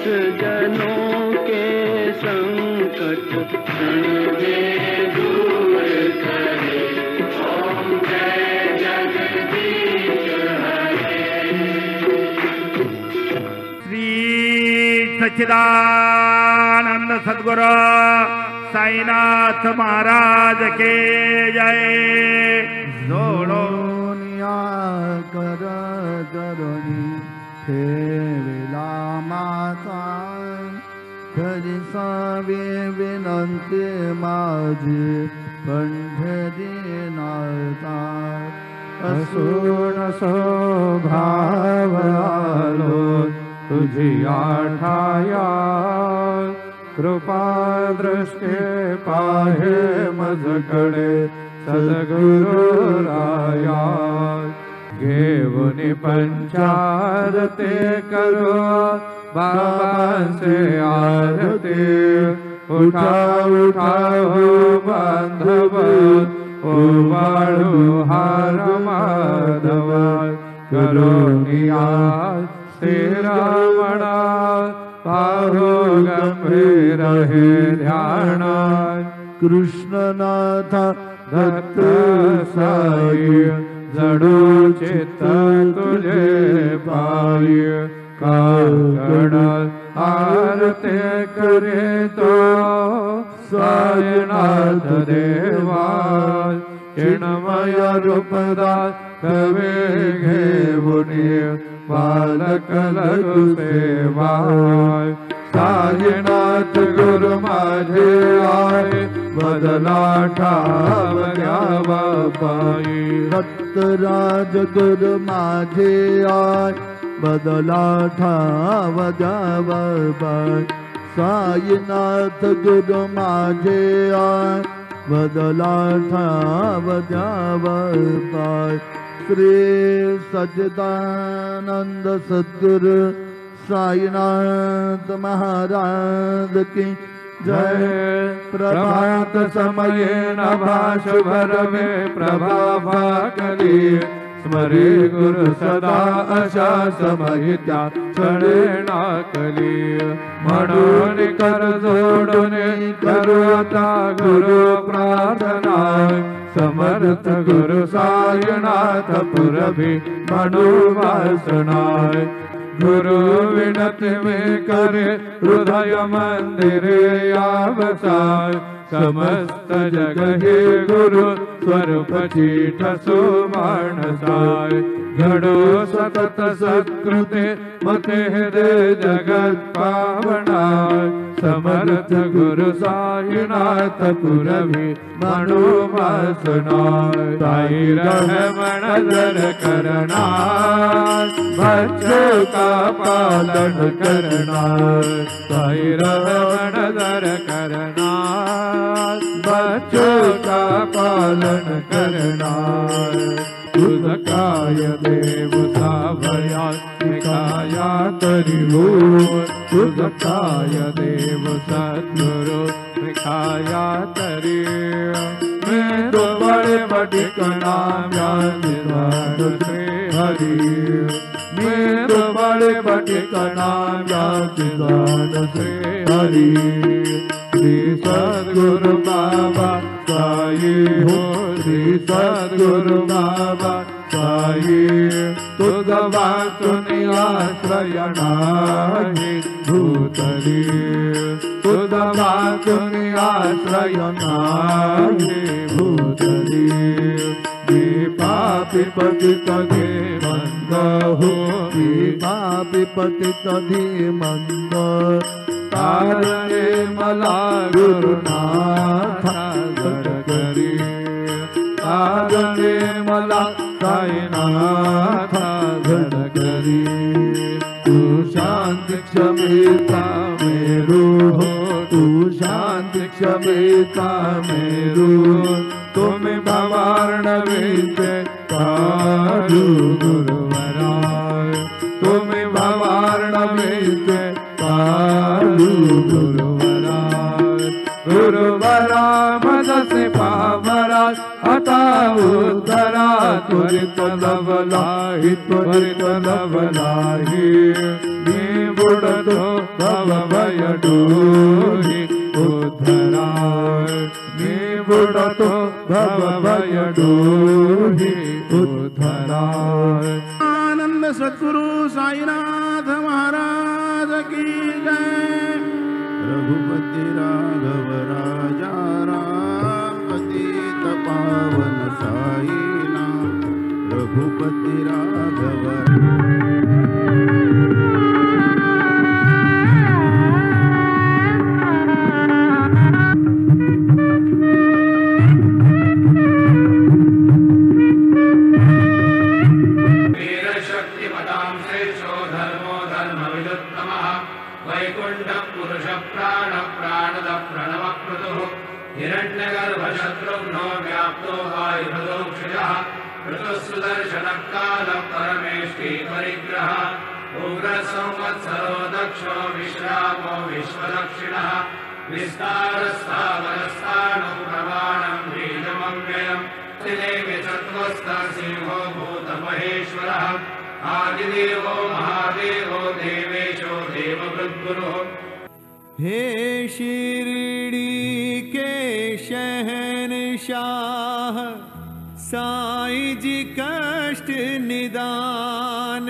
जनों के संकट क्षण में दूर करे। ओम जय जगदीश हरे। श्री सच्चिदानंद सद्गुरु साईनाथ महाराज के जय। जोड़ो कर चरणी ठेविला माता, खरी सावी विनंती माझी कंठरी नाता। असून स्वभाव आलो तुझी आठाया, कृपा दृष्टी पाहे मजकडे सद्गुरु राया। घेऊन पंचारते करो बाबांचे आरती, उठा उठा हो बांधव ओवाळू हार माधव। करोनी आज श्रीरामणा पाहो गंभीर हे ध्यान। कृष्णनाथ दत्त साई जडो चित्त तुझे पाई। काकड आरते करे तो साईनाथ देवा। चिन्मय रूपदा कवे घेऊनी बालक लघु सेवा। साईनाथ गुरु माझे आए बदला ठाव द्यावा पायी। दत्तराज गुरु माझे आए बदला ठाव द्यावा पायी। साईनाथ गुरु माझे आए बदला ठाव द्यावा पायी। श्री सच्चिदानंद सद्गुरु साईनाथ महाराज की जय। प्रभात समये नभा शुभ रवे प्रभावा कली। स्मरे गुरु सदा अशा समहित्या क्षणे नाकली। म्हणून कर जोडून करू आता गुरु प्रार्थना। समर्थ गुरु साईनाथ पुरभी म्हणू वासना। गुरु विनती में करे हृदय मंदिरे आवसाय। समस्त जग हे गुरु स्वरूप चीठ सुमानसाय। घडो सतत सत्कृते मते दे जगत पावनाय। समर्थ गुरु साईनाथ पुरवी म्हणू वासनाय। साई रहमन दर करनार बच्चों का पालन करनार। साई रहमन दर करनार बच्चों का पालन करनार। तुझ काय देव सावया निकाया तरी हो। तुझ काय देव सद्गुरु निकाया तरी। मैं तो बड़े बटिकना व्यास श्री हरि। मैं तो बड़े बटिकना व्यास श्री हरि। श्री सद्गुरु बाबा साई हो। श्री सद्गुरु बाबा साई। तुझ वाचुनी आश्रय नाही भूतली। तुझ वाचुनी आश्रय नाही भूतली। पापी पतित मंद हो। पापी पतित मंद तारणे मला गुरुनाथ गड करी। तारणे मला साईनाथ गड करी। तू शांती क्षमेता मेरू हो। तू शांती क्षमेता मेरू। तुम्ही भवार्णवीचे काढू गुरुवराय। तुम्ही भवार्णवीचे काढू गुरुवराय। गुरुवरा मदसे पावरा आता उद्धरा। त्वरित लवलाही त्वरित लवलाही। मी बुडतो भव भय डोहि उद्धराय निवृतो भव भय डोहि उद्धराय। आनंद सद्गुरु साईनाथ महाराज की जय। रघुपति राघव राजा राम पतित पावन साईनाथ। रघुपति राघव वैकुंठ पुरुष प्राण प्राणद प्रणव क्रतुः हिरण्यगर्भ शत्रुघ्नो व्याप्तो वायुभदोक्षजः ऋतुः सुदर्शन काल परमेष्टि परिग्रह उग्र संवत्सरो दक्षो विश्रामो विश्वदक्षिणः विस्तारस्थावरस्थाणो प्रमाणं बीजमव्ययम् देवी सत्त्वस्थ सिंहो भूतमहेश्वरः आदिदेवो महादेवो देवेशो देववृद्गुरुः। हे शिरडी के शहंशाह साईं जी कष्ट निदान,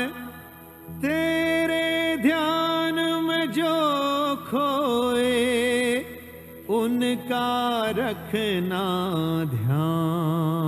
तेरे ध्यान में जो खोए उनका रखना ध्यान।